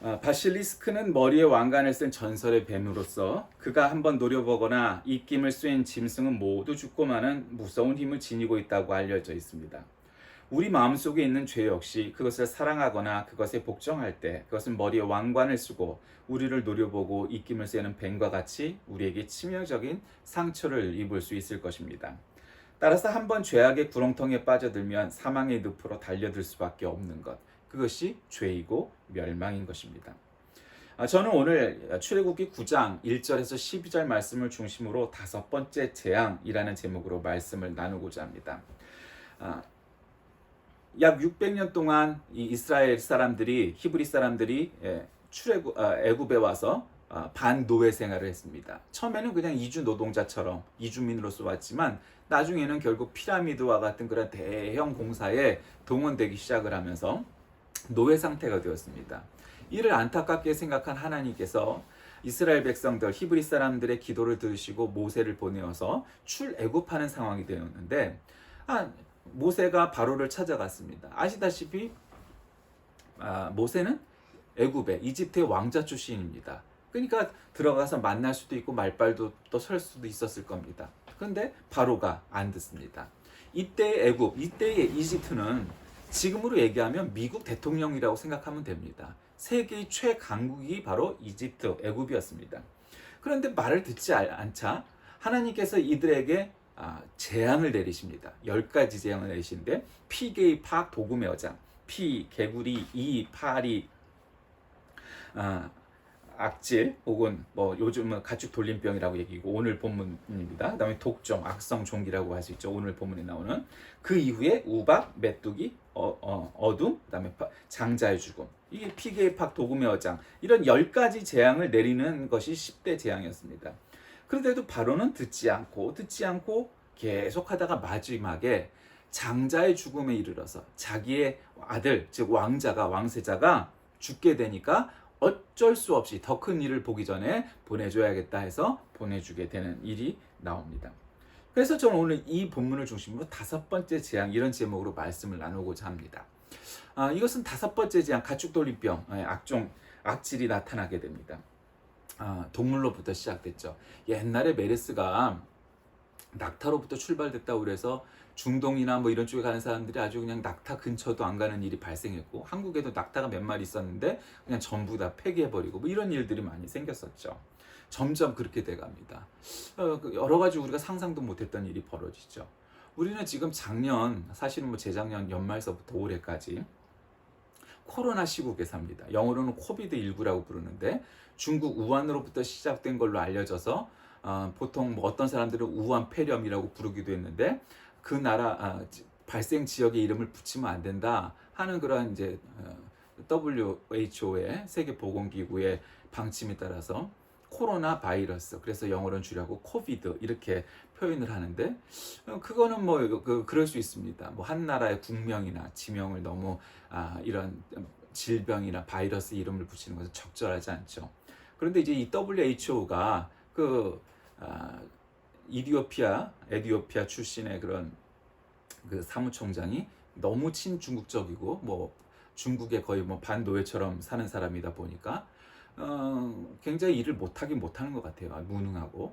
바실리스크는 머리에 왕관을 쓴 전설의 뱀으로서 그가 한번 노려보거나 입김을 쐰 짐승은 모두 죽고 마는 무서운 힘을 지니고 있다고 알려져 있습니다. 우리 마음속에 있는 죄 역시 그것을 사랑하거나 그것에 복종할 때 그것은 머리에 왕관을 쓰고 우리를 노려보고 입김을 쐬는 뱀과 같이 우리에게 치명적인 상처를 입을 수 있을 것입니다. 따라서 한번 죄악의 구렁텅이에 빠져들면 사망의 늪으로 달려들 수밖에 없는 것, 그것이 죄이고 멸망인 것입니다. 저는 오늘 출애굽기 9장 1절에서 12절 말씀을 중심으로 다섯 번째 재앙이라는 제목으로 말씀을 나누고자 합니다. 약 600년 동안 이 이스라엘 사람들이, 히브리 사람들이 애굽에 와서 반노예 생활을 했습니다. 처음에는 그냥 이주 노동자처럼 이주민으로서 왔지만 나중에는 결국 피라미드와 같은 그런 대형 공사에 동원되기 시작을 하면서 노예 상태가 되었습니다. 이를 안타깝게 생각한 하나님께서 이스라엘 백성들, 히브리 사람들의 기도를 들으시고 모세를 보내어서 출애굽하는 상황이 되었는데 모세가 바로를 찾아갔습니다. 아시다시피 모세는 애굽의 이집트의 왕자 출신입니다. 그러니까 들어가서 만날 수도 있고 말발도 또 설 수도 있었을 겁니다. 그런데 바로가 안 듣습니다. 이때의 애굽, 이때의 이집트는 지금으로 얘기하면 미국 대통령이라고 생각하면 됩니다. 세계의 최강국이 바로 이집트, 애굽이었습니다. 그런데 말을 듣지 않자 하나님께서 이들에게 재앙을 내리십니다. 10가지 재앙을 내리시는데 피, 개의 팍, 도금의 어장, 피, 개구리, 이, 파리, 악질 혹은 뭐 요즘은 가축 돌림병이라고 얘기고 오늘 본문입니다. 그다음에 독종, 악성 종기라고 할 수 있죠. 오늘 본문에 나오는 그 이후에 우박, 메뚜기, 어둠, 그다음에 장자의 죽음. 이게 피계의 팍, 도금의 어장 이런 10가지 재앙을 내리는 것이 10대 재앙이었습니다. 그런데도 바로는 듣지 않고 계속 하다가 마지막에 장자의 죽음에 이르러서 자기의 아들 즉 왕세자가 죽게 되니까 어쩔 수 없이 더 큰 일을 보기 전에 보내줘야겠다 해서 보내주게 되는 일이 나옵니다. 그래서 저는 오늘 이 본문을 중심으로 다섯 번째 재앙 이런 제목으로 말씀을 나누고자 합니다. 이것은 다섯 번째 재앙 가축돌림병 악질이 나타나게 됩니다. 동물로부터 시작됐죠. 옛날에 메르스가 낙타로부터 출발됐다고 그래서 중동이나 뭐 이런 쪽에 가는 사람들이 아주 그냥 낙타 근처도 안 가는 일이 발생했고 한국에도 낙타가 몇 마리 있었는데 그냥 전부 다 폐기해버리고 뭐 이런 일들이 많이 생겼었죠. 점점 그렇게 돼갑니다. 여러 가지 우리가 상상도 못했던 일이 벌어지죠. 우리는 지금 작년 사실은 뭐 재작년 연말서부터 올해까지 코로나 시국에 삽니다. 영어로는 코비드19라고 부르는데 중국 우한으로부터 시작된 걸로 알려져서 보통 뭐 어떤 사람들은 우한 폐렴이라고 부르기도 했는데 그 나라 발생 지역의 이름을 붙이면 안 된다 하는 그런 이제 WHO의 세계보건기구의 방침에 따라서 코로나 바이러스, 그래서 영어로는 줄여고 코비드 이렇게 표현을 하는데 그거는 뭐 그럴 수 있습니다. 뭐 한 나라의 국명이나 지명을 너무 이런 질병이나 바이러스 이름을 붙이는 것은 적절하지 않죠. 그런데 이제 이 WHO가 에디오피아 출신의 그런 그 사무총장이 너무 친중국적이고 뭐 중국에 거의 뭐 반노예처럼 사는 사람이다 보니까 굉장히 일을 못하는 것 같아요. 무능하고.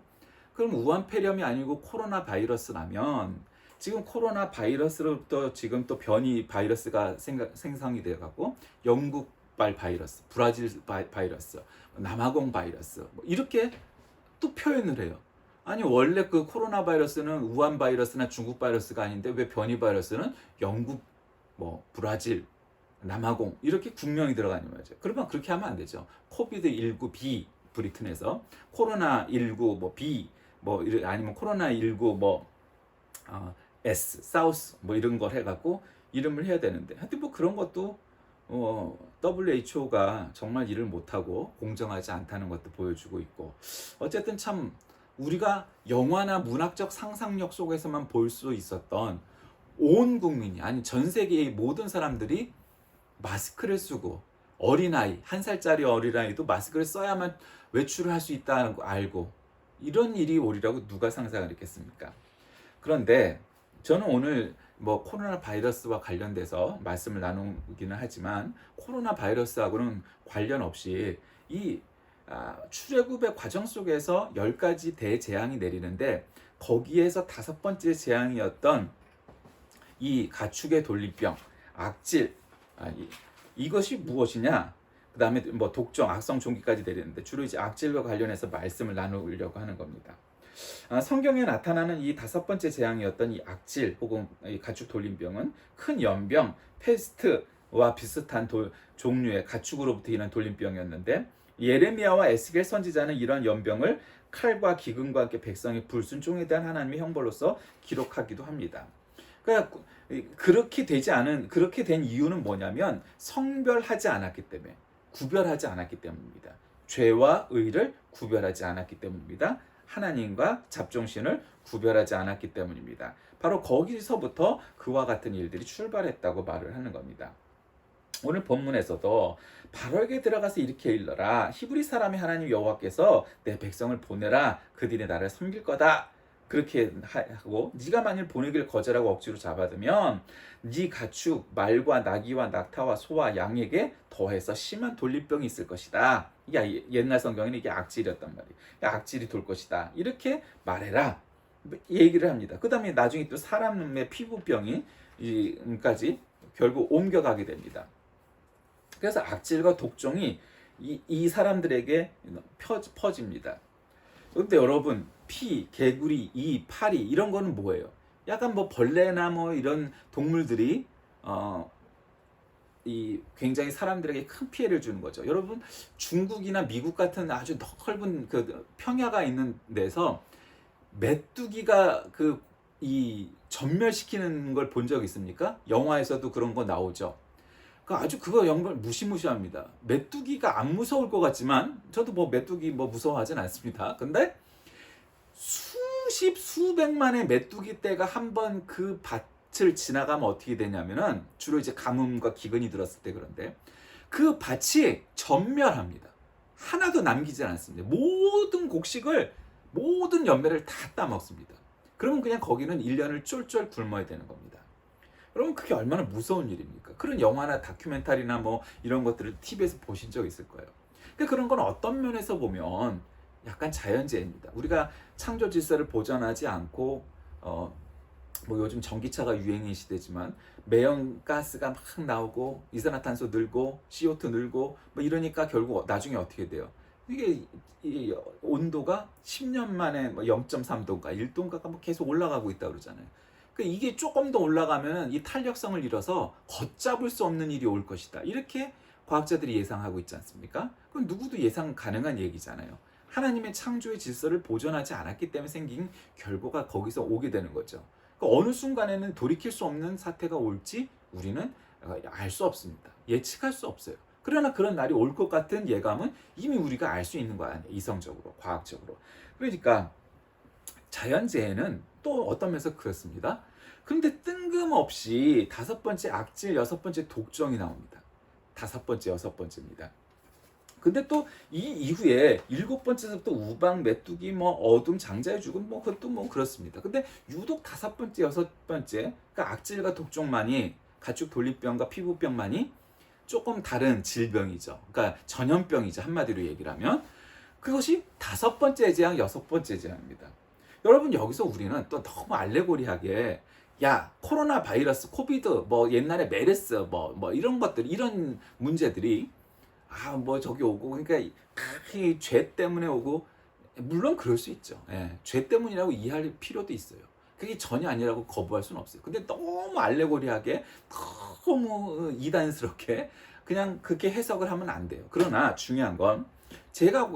그럼 우한 폐렴이 아니고 코로나 바이러스라면 지금 코로나 바이러스로부터 지금 또 변이 바이러스가 생성이 되어갖고 영국발 바이러스, 브라질 바이러스, 남아공 바이러스 뭐 이렇게 또 표현을 해요. 아니 원래 그 코로나 바이러스는 우한 바이러스나 중국 바이러스가 아닌데 왜 변이 바이러스는 영국, 뭐 브라질, 남아공 이렇게 국명이 들어가는 거죠. 그러면 그렇게 하면 안 되죠. 코비드19 B 브리튼에서 코로나19 뭐 B 뭐 아니면 코로나19 뭐 S 사우스 뭐 이런 걸 해갖고 이름을 해야 되는데 하여튼 뭐 그런 것도 WHO가 정말 일을 못하고 공정하지 않다는 것도 보여주고 있고 어쨌든 참 우리가 영화나 문학적 상상력 속에서만 볼 수 있었던 온 국민이 아니 전 세계의 모든 사람들이 마스크를 쓰고 어린아이, 1살짜리 어린아이도 마스크를 써야만 외출을 할 수 있다는 거 알고 이런 일이 오리라고 누가 상상을 했겠습니까? 그런데 저는 오늘 뭐 코로나 바이러스와 관련돼서 말씀을 나누기는 하지만 코로나 바이러스하고는 관련 없이 이 출애굽의 과정 속에서 10가지 대재앙이 내리는데 거기에서 5번째 재앙이었던 이 가축의 돌림병, 악질, 이것이 무엇이냐? 그 다음에 뭐 독종, 악성 종기까지 내리는데 주로 이제 악질과 관련해서 말씀을 나누려고 하는 겁니다. 성경에 나타나는 이 5번째 재앙이었던 이 악질 혹은 이 가축 돌림병은 큰 연병, 페스트와 비슷한 종류의 가축으로부터 인한 돌림병이었는데 예레미야와 에스겔 선지자는 이런 연병을 칼과 기근과 함께 백성의 불순종에 대한 하나님의 형벌로서 기록하기도 합니다. 그러니까 그렇게 된 이유는 뭐냐면 성별하지 않았기 때문에, 구별하지 않았기 때문입니다. 죄와 의를 구별하지 않았기 때문입니다. 하나님과 잡종신을 구별하지 않았기 때문입니다. 바로 거기서부터 그와 같은 일들이 출발했다고 말을 하는 겁니다. 오늘 본문에서도 바로에게 들어가서 이렇게 일러라. 히브리 사람의 하나님 여호와께서 내 백성을 보내라. 그들이 나를 섬길 거다. 그렇게 하고 네가 만일 보내기를 거절하고 억지로 잡아두면 네 가축, 말과 나귀와 낙타와 소와 양에게 더해서 심한 돌림병이 있을 것이다. 이게 옛날 성경에는 이게 악질이었단 말이에요. 악질이 돌 것이다. 이렇게 말해라. 얘기를 합니다. 그 다음에 나중에 또 사람의 피부병이까지 결국 옮겨가게 됩니다. 그래서 악질과 독종이 이 사람들에게 퍼집니다. 근데 여러분, 피, 개구리, 이, 파리 이런 거는 뭐예요? 약간 뭐 벌레나 뭐 이런 동물들이 이 굉장히 사람들에게 큰 피해를 주는 거죠. 여러분, 중국이나 미국 같은 아주 넓은 그 평야가 있는 데서 메뚜기가 이 전멸시키는 걸 본 적 있습니까? 영화에서도 그런 거 나오죠. 아주 그거 정말 무시무시합니다. 메뚜기가 안 무서울 것 같지만 저도 뭐 메뚜기 뭐 무서워하진 않습니다. 근데 수백만의 메뚜기 떼가 한번 그 밭을 지나가면 어떻게 되냐면은 주로 이제 가뭄과 기근이 들었을 때 그런데 그 밭이 전멸합니다. 하나도 남기지 않습니다. 모든 곡식을 모든 열매를 다 따먹습니다. 그러면 그냥 거기는 1년을 쫄쫄 굶어야 되는 겁니다. 여러분, 그게 얼마나 무서운 일입니까? 그런 영화나 다큐멘터리나 뭐 이런 것들을 TV에서 보신 적 있을 거예요. 그러니까 그런 건 어떤 면에서 보면 약간 자연재해입니다. 우리가 창조 질서를 보존하지 않고 뭐 요즘 전기차가 유행인 시대지만 매연가스가 막 나오고 이산화탄소 늘고 CO2 늘고 뭐 이러니까 결국 나중에 어떻게 돼요? 이게 이 온도가 10년 만에 뭐 0.3도인가 1도인가가 뭐 계속 올라가고 있다 그러잖아요. 그러니까 이게 조금 더 올라가면 이 탄력성을 잃어서 걷잡을 수 없는 일이 올 것이다. 이렇게 과학자들이 예상하고 있지 않습니까? 그건 누구도 예상 가능한 얘기잖아요. 하나님의 창조의 질서를 보존하지 않았기 때문에 생긴 결과가 거기서 오게 되는 거죠. 그러니까 어느 순간에는 돌이킬 수 없는 사태가 올지 우리는 알 수 없습니다. 예측할 수 없어요. 그러나 그런 날이 올 것 같은 예감은 이미 우리가 알 수 있는 거 아니에요. 이성적으로, 과학적으로. 그러니까 자연재해는 또 어떤 면에서 그렇습니다. 그런데 뜬금없이 5번째 악질, 6번째 독종이 나옵니다. 5번째, 6번째입니다. 근데 또 이 이후에 7번째부터 우박, 메뚜기, 뭐 어둠, 장자의 죽음, 뭐 그것도 뭐 그렇습니다. 근데 유독 5번째, 6번째, 그러니까 악질과 독종만이 가축 돌림병과 피부병만이 조금 다른 질병이죠. 그러니까 전염병이죠. 한마디로 얘기를 하면 그것이 5번째 재앙, 6번째 재앙입니다. 여러분, 여기서 우리는 또 너무 알레고리하게 야, 코로나 바이러스, 코비드, 뭐 옛날에 메르스, 뭐 이런 것들, 이런 문제들이 뭐 저기 오고, 그러니까 그 죄 때문에 오고, 물론 그럴 수 있죠. 예, 죄 때문이라고 이해할 필요도 있어요. 그게 전혀 아니라고 거부할 수는 없어요. 근데 너무 알레고리하게, 너무 이단스럽게 그냥 그렇게 해석을 하면 안 돼요. 그러나 중요한 건 제가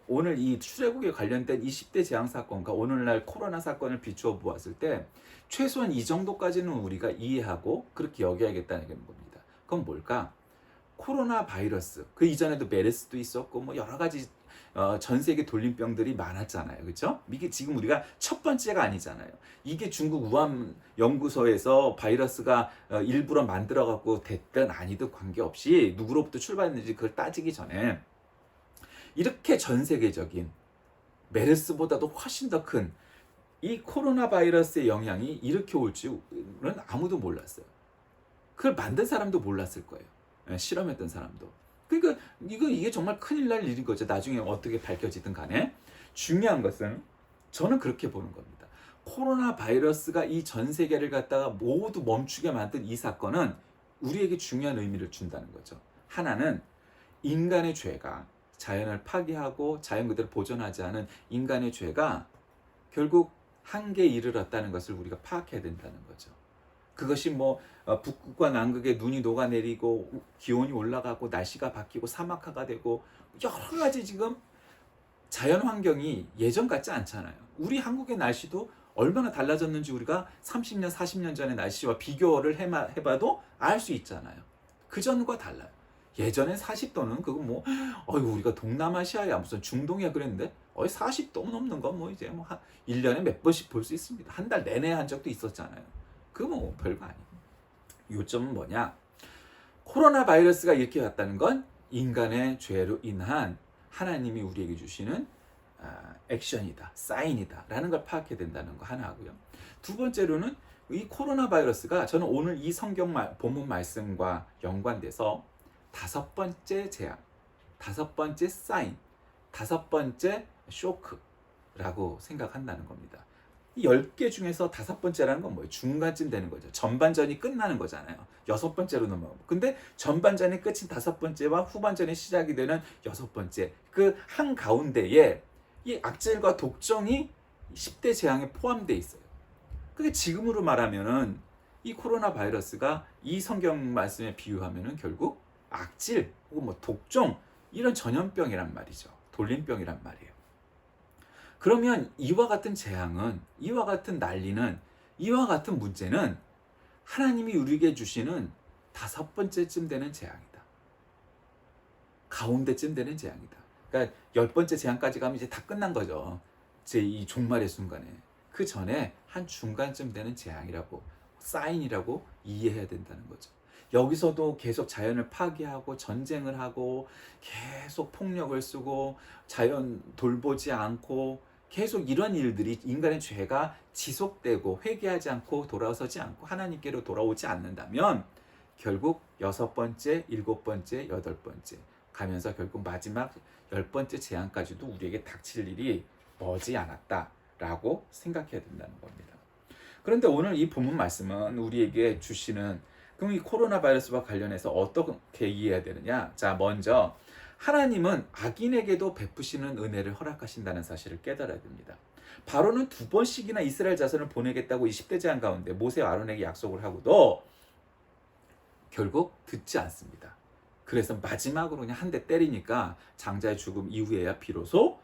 오늘 이 출애굽에 관련된 20대 재앙 사건과 오늘날 코로나 사건을 비추어 보았을 때 최소한 이 정도까지는 우리가 이해하고 그렇게 여겨야겠다는 겁니다. 그건 뭘까? 코로나 바이러스, 그 이전에도 메르스도 있었고 뭐 여러 가지 전 세계 돌림병들이 많았잖아요. 그렇죠? 이게 지금 우리가 첫 번째가 아니잖아요. 이게 중국 우한 연구소에서 바이러스가 일부러 만들어 갖고 됐든 아니든 관계없이 누구로부터 출발했는지 그걸 따지기 전에 이렇게 전 세계적인 메르스보다도 훨씬 더 큰 이 코로나 바이러스의 영향이 이렇게 올 줄은 아무도 몰랐어요. 그걸 만든 사람도 몰랐을 거예요. 예, 실험했던 사람도. 그러니까 이게 정말 큰일 날 일인 거죠. 나중에 어떻게 밝혀지든 간에. 중요한 것은 저는 그렇게 보는 겁니다. 코로나 바이러스가 이 전 세계를 갖다가 모두 멈추게 만든 이 사건은 우리에게 중요한 의미를 준다는 거죠. 하나는 인간의 죄가, 자연을 파괴하고 자연 그대로 보존하지 않은 인간의 죄가 결국 한계에 이르렀다는 것을 우리가 파악해야 된다는 거죠. 그것이 뭐 북극과 남극에 눈이 녹아내리고 기온이 올라가고 날씨가 바뀌고 사막화가 되고 여러 가지 지금 자연 환경이 예전 같지 않잖아요. 우리 한국의 날씨도 얼마나 달라졌는지 우리가 30년, 40년 전의 날씨와 비교를 해봐도 알 수 있잖아요. 그전과 달라요. 예전엔 40도는 그거 뭐 우리가 동남아시아야 무슨 중동이야 그랬는데 40도 넘는 건 뭐 이제 뭐 1년에 몇 번씩 볼 수 있습니다. 한 달 내내 한 적도 있었잖아요. 그거 뭐 별거 아니에요. 요점은 뭐냐? 코로나 바이러스가 이렇게 왔다는 건 인간의 죄로 인한 하나님이 우리에게 주시는 액션이다, 사인이다 라는 걸 파악해야 된다는 거 하나 하고요. 두 번째로는 이 코로나 바이러스가 저는 오늘 이 성경 본문 말씀과 연관돼서 다섯 번째 재앙, 다섯 번째 사인, 다섯 번째 쇼크라고 생각한다는 겁니다. 이 10개 중에서 다섯 번째라는 건 뭐예요? 중간쯤 되는 거죠. 전반전이 끝나는 거잖아요. 여섯 번째로 넘어가고. 근데 전반전이 끝인 다섯 번째와 후반전이 시작이 되는 여섯 번째. 그 한가운데에 이 악질과 독정이 10대 재앙에 포함되어 있어요. 근데 지금으로 말하면은 이 코로나 바이러스가 이 성경 말씀에 비유하면은 결국 악질 혹은 뭐 독종 이런 전염병이란 말이죠. 돌림병이란 말이에요. 그러면 이와 같은 재앙은, 이와 같은 난리는, 이와 같은 문제는 하나님이 우리에게 주시는 다섯 번째쯤 되는 재앙이다. 가운데쯤 되는 재앙이다. 그러니까 10번째 재앙까지 가면 이제 다 끝난 거죠. 제 이 종말의 순간에. 그 전에 한 중간쯤 되는 재앙이라고, 사인이라고 이해해야 된다는 거죠. 여기서도 계속 자연을 파괴하고 전쟁을 하고 계속 폭력을 쓰고 자연 돌보지 않고 계속 이런 일들이 인간의 죄가 지속되고 회개하지 않고 돌아서지 않고 하나님께로 돌아오지 않는다면 결국 여섯 번째, 일곱 번째, 여덟 번째 가면서 결국 마지막 10번째 재앙까지도 우리에게 닥칠 일이 머지 않았다라고 생각해야 된다는 겁니다. 그런데 오늘 이 본문 말씀은 우리에게 주시는 그럼 이 코로나 바이러스와 관련해서 어떻게 이해해야 되느냐? 자, 먼저 하나님은 악인에게도 베푸시는 은혜를 허락하신다는 사실을 깨달아야 됩니다. 바로는 2번씩이나 이스라엘 자손을 보내겠다고 이 10대 재앙 가운데 모세와 아론에게 약속을 하고도 결국 듣지 않습니다. 그래서 마지막으로 그냥 한 대 때리니까 장자의 죽음 이후에야 비로소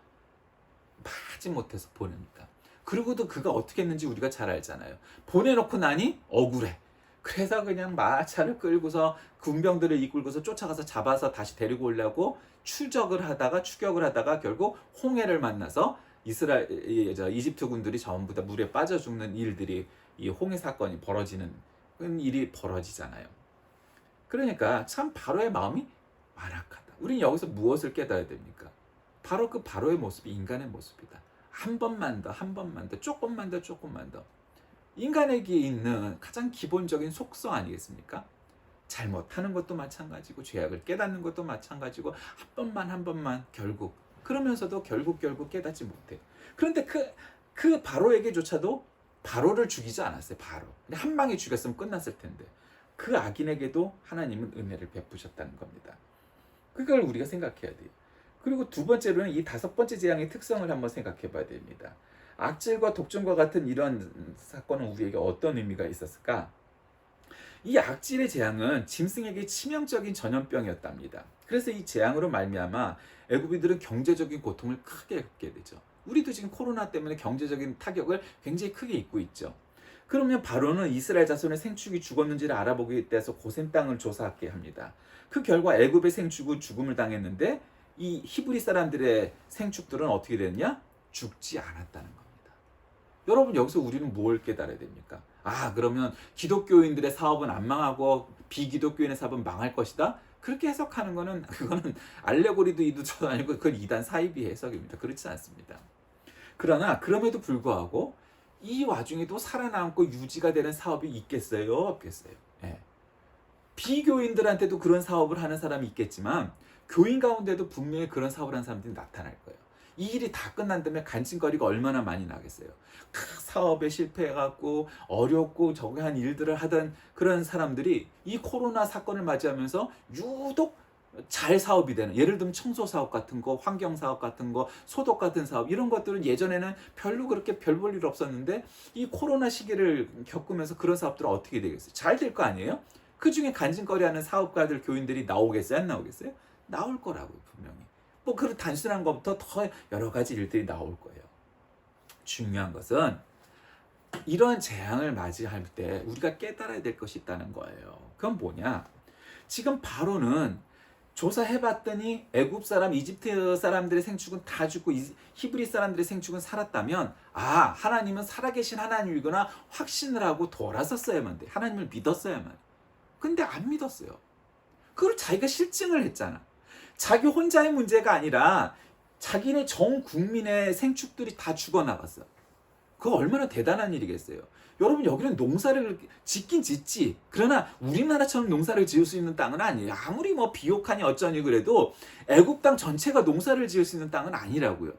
마지못해서 보냅니다. 그리고도 그가 어떻게 했는지 우리가 잘 알잖아요. 보내놓고 나니 억울해. 그래서 그냥 마차를 끌고서 군병들을 이끌고서 쫓아가서 잡아서 다시 데리고 오려고 추격을 하다가 결국 홍해를 만나서 이집트 군들이 전부 다 물에 빠져 죽는 일들이 이 홍해 사건이 벌어지는 일이 벌어지잖아요. 그러니까 참 바로의 마음이 완악하다. 우리는 여기서 무엇을 깨달아야 됩니까? 바로 그 바로의 모습이 인간의 모습이다. 한 번만 더, 조금만 더. 인간에게 있는 가장 기본적인 속성 아니겠습니까? 잘못하는 것도 마찬가지고 죄악을 깨닫는 것도 마찬가지고 한 번만 결국 그러면서도 결국 깨닫지 못해. 그런데 그 바로에게조차도 바로를 죽이지 않았어요. 바로 한 방에 죽였으면 끝났을 텐데 그 악인에게도 하나님은 은혜를 베푸셨다는 겁니다. 그걸 우리가 생각해야 돼요. 그리고 두 번째로는 이 다섯 번째 재앙의 특성을 한번 생각해 봐야 됩니다. 악질과 독점과 같은 이런 사건은 우리에게 어떤 의미가 있었을까? 이 악질의 재앙은 짐승에게 치명적인 전염병이었답니다. 그래서 이 재앙으로 말미암아 애굽인들은 경제적인 고통을 크게 겪게 되죠. 우리도 지금 코로나 때문에 경제적인 타격을 굉장히 크게 입고 있죠. 그러면 바로는 이스라엘 자손의 생축이 죽었는지를 알아보기 위해서 고센 땅을 조사하게 합니다. 그 결과 애굽의 생축은 죽음을 당했는데 이 히브리 사람들의 생축들은 어떻게 됐냐? 죽지 않았다는 겁니다. 여러분 여기서 우리는 뭘 깨달아야 됩니까? 그러면 기독교인들의 사업은 안 망하고 비기독교인의 사업은 망할 것이다? 그렇게 해석하는 그거는 알레고리도 이도저도 아니고 그건 이단 사이비 해석입니다. 그렇지 않습니다. 그러나 그럼에도 불구하고 이 와중에도 살아남고 유지가 되는 사업이 있겠어요? 없겠어요? 예. 비교인들한테도 그런 사업을 하는 사람이 있겠지만 교인 가운데도 분명히 그런 사업을 하는 사람들이 나타날 거예요. 이 일이 다 끝난 다음에 간증거리가 얼마나 많이 나겠어요. 사업에 실패해갖고 어렵고 저거한 일들을 하던 그런 사람들이 이 코로나 사건을 맞이하면서 유독 잘 사업이 되는, 예를 들면 청소 사업 같은 거, 환경 사업 같은 거, 소독 같은 사업, 이런 것들은 예전에는 별로 그렇게 별 볼 일 없었는데 이 코로나 시기를 겪으면서 그런 사업들은 어떻게 되겠어요? 잘 될 거 아니에요? 그 중에 간증거리 하는 사업가들, 교인들이 나오겠어요? 안 나오겠어요? 나올 거라고요, 분명히. 뭐 그런 단순한 것부터 더 여러 가지 일들이 나올 거예요. 중요한 것은 이런 재앙을 맞이할 때 우리가 깨달아야 될 것이 있다는 거예요. 그건 뭐냐? 지금 바로는 조사해봤더니 애굽 사람, 이집트 사람들의 생축은 다 죽고 히브리 사람들의 생축은 살았다면, 아, 하나님은 살아계신 하나님이구나 확신을 하고 돌아섰어야만 돼. 하나님을 믿었어야만 돼. 근데 안 믿었어요. 그걸 자기가 실증을 했잖아. 자기 혼자의 문제가 아니라 자기네 전 국민의 생축들이 다 죽어나갔어. 그거 얼마나 대단한 일이겠어요. 여러분, 여기는 농사를 짓긴 짓지. 그러나 우리나라처럼 농사를 지을 수 있는 땅은 아니에요. 아무리 뭐 비옥하니 어쩌니 그래도 애굽 땅 전체가 농사를 지을 수 있는 땅은 아니라고요.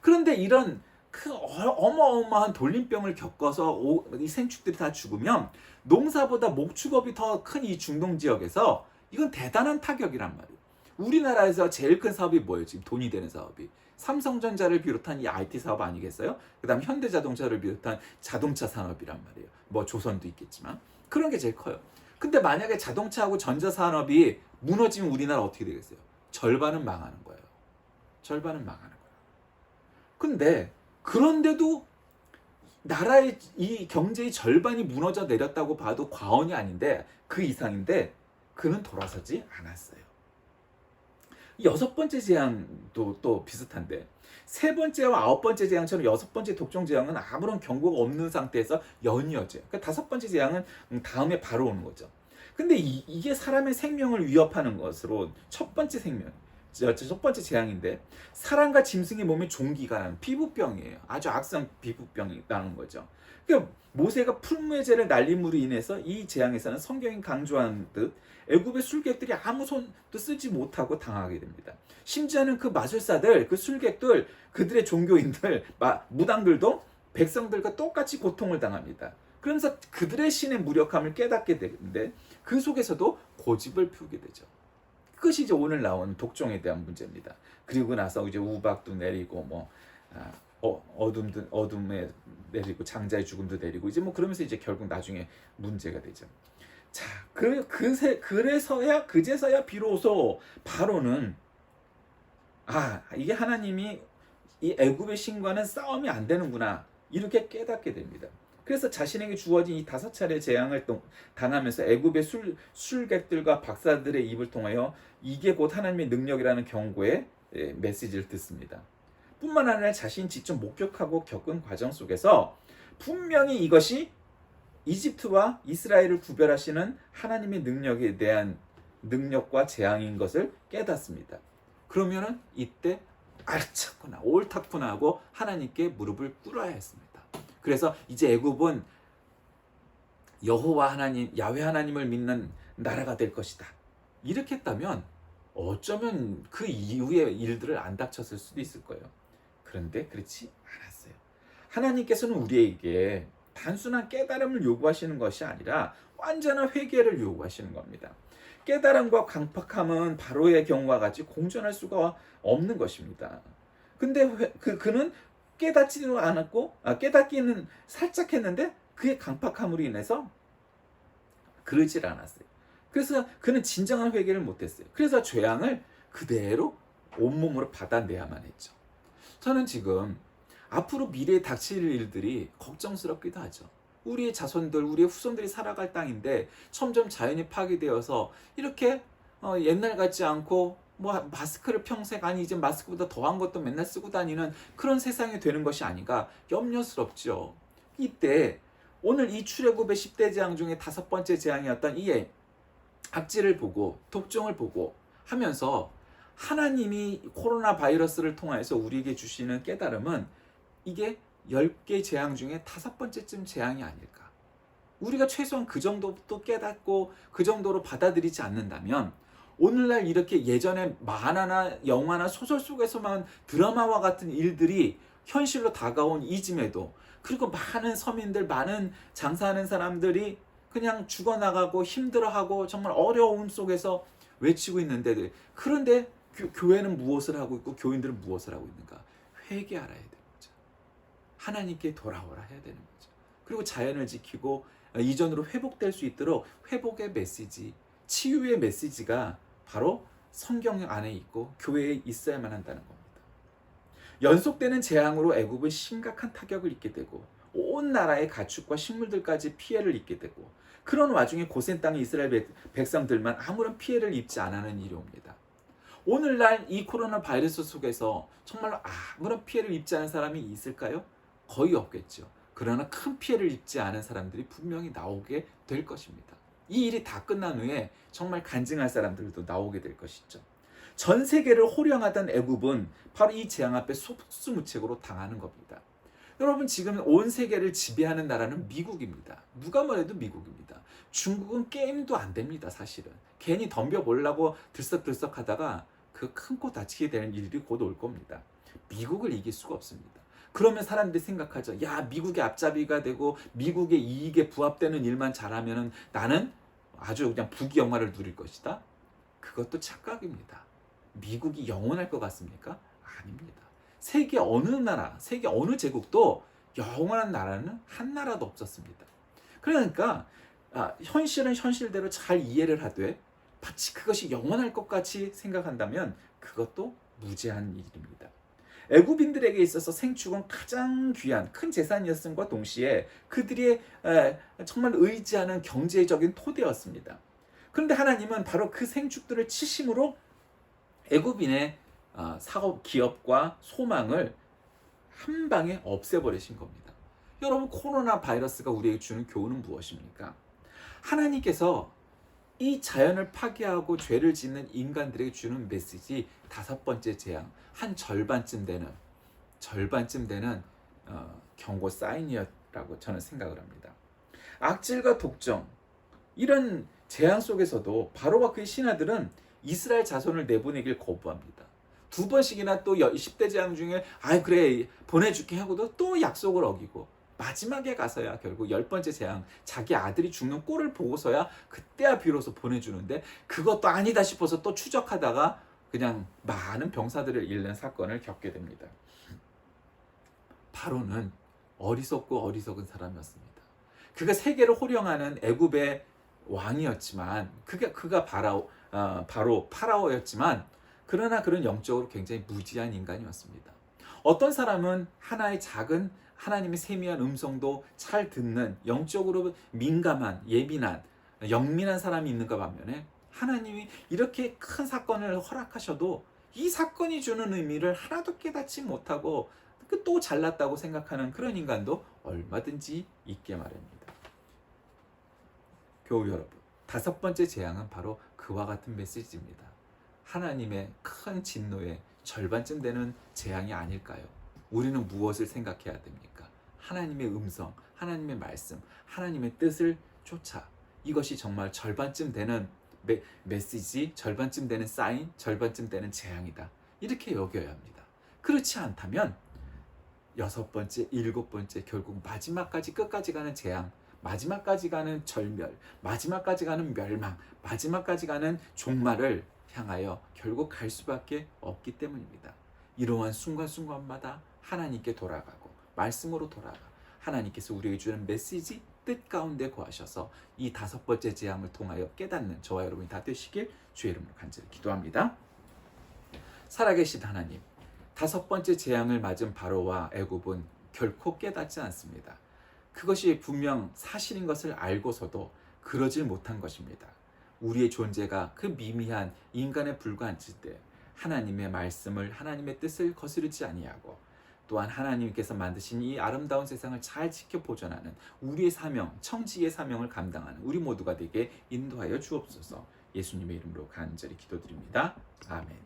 그런데 이런 그 어마어마한 돌림병을 겪어서 이 생축들이 다 죽으면 농사보다 목축업이 더 큰 이 중동 지역에서 이건 대단한 타격이란 말이에요. 우리나라에서 제일 큰 사업이 뭐예요? 지금 돈이 되는 사업이. 삼성전자를 비롯한 이 IT 사업 아니겠어요? 그 다음 현대자동차를 비롯한 자동차 산업이란 말이에요. 뭐 조선도 있겠지만. 그런 게 제일 커요. 근데 만약에 자동차하고 전자산업이 무너지면 우리나라 어떻게 되겠어요? 절반은 망하는 거예요. 절반은 망하는 거예요. 근데 그런데도 나라의 이 경제의 절반이 무너져 내렸다고 봐도 과언이 아닌데, 그 이상인데 그는 돌아서지 않았어요. 여섯 번째 재앙도 또 비슷한데, 세 번째와 아홉 번째 재앙처럼 여섯 번째 독종 재앙은 아무런 경고가 없는 상태에서 연이어져요. 그러니까 다섯 번째 재앙은 다음에 바로 오는 거죠. 근데 이게 사람의 생명을 위협하는 것으로 첫 번째 첫 번째 재앙인데, 사람과 짐승의 몸에 종기가 나는 피부병이에요. 아주 악성 피부병이 나는 거죠. 그러니까 모세가 풀무의 날림으로 인해서 이 재앙에서는 성경이 강조한 듯 애굽의 술객들이 아무 손도 쓰지 못하고 당하게 됩니다. 심지어는 그 마술사들, 그 술객들, 그들의 종교인들, 무당들도 백성들과 똑같이 고통을 당합니다. 그러면서 그들의 신의 무력함을 깨닫게 되는데 그 속에서도 고집을 피우게 되죠. 그것이 이제 오늘 나온 독종에 대한 문제입니다. 그리고 나서 이제 우박도 내리고 어둠에 내리고 장자의 죽음도 내리고 이제 그러면서 이제 결국 나중에 문제가 되죠. 자, 그제서야 비로소 바로는 이게 하나님이 이 애굽의 신과는 싸움이 안 되는구나 이렇게 깨닫게 됩니다. 그래서 자신에게 주어진 이 5차례 재앙을 당하면서 애굽의 술객들과 박사들의 입을 통하여 이게 곧 하나님의 능력이라는 경고의 메시지를 듣습니다. 뿐만 아니라 자신이 직접 목격하고 겪은 과정 속에서 분명히 이것이 이집트와 이스라엘을 구별하시는 하나님의 능력에 대한 능력과 재앙인 것을 깨닫습니다. 그러면은 이때 알찼구나, 옳았구나 하고 하나님께 무릎을 꿇어야 했습니다. 그래서 이제 애굽은 여호와 하나님, 야훼 하나님을 믿는 나라가 될 것이다. 이렇게 했다면 어쩌면 그 이후의 일들을 안 닥쳤을 수도 있을 거예요. 그런데 그렇지 않았어요. 하나님께서는 우리에게 단순한 깨달음을 요구하시는 것이 아니라 완전한 회개를 요구하시는 겁니다. 깨달음과 강팍함은 바로의 경우와 같이 공존할 수가 없는 것입니다. 근데 그는 깨닫지도 않았고, 깨닫기는 살짝 했는데 그의 강팍함으로 인해서 그러질 않았어요. 그래서 그는 진정한 회개를 못했어요. 그래서 죄악을 그대로 온몸으로 받아내야만 했죠. 저는 지금 앞으로 미래에 닥칠 일들이 걱정스럽기도 하죠. 우리의 자손들, 우리의 후손들이 살아갈 땅인데 점점 자연이 파괴되어서 이렇게 옛날 같지 않고 마스크를 평생, 아니 이제 마스크보다 더한 것도 맨날 쓰고 다니는 그런 세상이 되는 것이 아닌가 염려스럽죠. 이때 오늘 이 출애굽의 10대 재앙 중에 5번째 재앙이었던 이 악질을 보고 독종을 보고 하면서 하나님이 코로나 바이러스를 통해서 우리에게 주시는 깨달음은 이게 10개 재앙 중에 5번째쯤 재앙이 아닐까. 우리가 최소한 그 정도도 깨닫고 그 정도로 받아들이지 않는다면 오늘날 이렇게 예전에 만화나 영화나 소설 속에서만 드라마와 같은 일들이 현실로 다가온 이즘에도, 그리고 많은 서민들, 많은 장사하는 사람들이 그냥 죽어나가고 힘들어하고 정말 어려움 속에서 외치고 있는데, 그런데 교회는 무엇을 하고 있고 교인들은 무엇을 하고 있는가? 회개하라 해야 되는 거죠. 하나님께 돌아오라 해야 되는 거죠. 그리고 자연을 지키고 이전으로 회복될 수 있도록 회복의 메시지, 치유의 메시지가 바로 성경 안에 있고 교회에 있어야만 한다는 겁니다. 연속되는 재앙으로 애굽은 심각한 타격을 입게 되고 온 나라의 가축과 식물들까지 피해를 입게 되고, 그런 와중에 고센 땅의 이스라엘 백성들만 아무런 피해를 입지 않는 일이 옵니다. 오늘날 이 코로나 바이러스 속에서 정말로 아무런 피해를 입지 않은 사람이 있을까요? 거의 없겠죠. 그러나 큰 피해를 입지 않은 사람들이 분명히 나오게 될 것입니다. 이 일이 다 끝난 후에 정말 간증할 사람들도 나오게 될 것이죠. 전 세계를 호령하던 애굽은 바로 이 재앙 앞에 속수무책으로 당하는 겁니다. 여러분, 지금 온 세계를 지배하는 나라는 미국입니다. 누가 뭐래도 미국입니다. 중국은 게임도 안 됩니다. 사실은 괜히 덤벼보려고 들썩들썩 하다가 그 큰 코 다치게 되는 일들이 곧 올 겁니다. 미국을 이길 수가 없습니다. 그러면 사람들이 생각하죠. 야, 미국의 앞잡이가 되고 미국의 이익에 부합되는 일만 잘하면 나는 아주 그냥 부귀영화를 누릴 것이다. 그것도 착각입니다. 미국이 영원할 것 같습니까? 아닙니다. 세계 어느 나라, 세계 어느 제국도 영원한 나라는 한 나라도 없었습니다. 그러니까 현실은 현실대로 잘 이해를 하되 마치 그것이 영원할 것 같이 생각한다면 그것도 무제한 일입니다. 애굽인들에게 있어서 생축은 가장 귀한 큰 재산이었음과 동시에 그들이 정말 의지하는 경제적인 토대였습니다. 그런데 하나님은 바로 그 생축들을 치심으로 애굽인의 사업, 기업과 소망을 한 방에 없애버리신 겁니다. 여러분, 코로나 바이러스가 우리에게 주는 교훈은 무엇입니까? 하나님께서 이 자연을 파괴하고 죄를 짓는 인간들에게 주는 메시지 5번째 재앙, 한 절반쯤 되는 경고 사인이었라고 저는 생각을 합니다. 악질과 독점, 이런 재앙 속에서도 바로와 그의 신하들은 이스라엘 자손을 내보내길 거부합니다. 2번씩이나 또 10대 재앙 중에 그래 보내줄게 하고도 또 약속을 어기고, 마지막에 가서야 결국 10번째 재앙, 자기 아들이 죽는 꼴을 보고서야 그때야 비로소 보내주는데, 그것도 아니다 싶어서 또 추적하다가 그냥 많은 병사들을 잃는 사건을 겪게 됩니다. 바로는 어리석고 어리석은 사람이었습니다. 그가 세계를 호령하는 애굽의 왕이었지만, 그가 바로 파라오였지만, 그러나 그런 영적으로 굉장히 무지한 인간이었습니다. 어떤 사람은 하나의 작은 하나님의 세미한 음성도 잘 듣는 영적으로 민감한, 예민한, 영민한 사람이 있는가 반면에 하나님이 이렇게 큰 사건을 허락하셔도 이 사건이 주는 의미를 하나도 깨닫지 못하고 또 잘났다고 생각하는 그런 인간도 얼마든지 있게 마련입니다. 교우 여러분, 5번째 재앙은 바로 그와 같은 메시지입니다. 하나님의 큰 진노의 절반쯤 되는 재앙이 아닐까요? 우리는 무엇을 생각해야 됩니까? 하나님의 음성, 하나님의 말씀, 하나님의 뜻을 쫓아. 이것이 정말 절반쯤 되는 메시지, 절반쯤 되는 사인, 절반쯤 되는 재앙이다. 이렇게 여겨야 합니다. 그렇지 않다면 6번째, 7번째, 결국 마지막까지 끝까지 가는 재앙, 마지막까지 가는 절멸, 마지막까지 가는 멸망, 마지막까지 가는 종말을 향하여 결국 갈 수밖에 없기 때문입니다. 이러한 순간순간마다 하나님께 돌아가고 말씀으로 돌아가 하나님께서 우리에게 주는 메시지, 뜻 가운데 거하셔서 이 5번째 재앙을 통하여 깨닫는 저와 여러분이 다 되시길 주의 이름으로 간절히 기도합니다. 살아계신 하나님, 5번째 재앙을 맞은 바로와 애굽은 결코 깨닫지 않습니다. 그것이 분명 사실인 것을 알고서도 그러질 못한 것입니다. 우리의 존재가 그 미미한 인간에 불과한질 때 하나님의 말씀을, 하나님의 뜻을 거스르지 아니하고, 또한 하나님께서 만드신 이 아름다운 세상을 잘 지켜 보존하는 우리의 사명, 청지의 사명을 감당하는 우리 모두가 되게 인도하여 주옵소서. 예수님의 이름으로 간절히 기도드립니다. 아멘.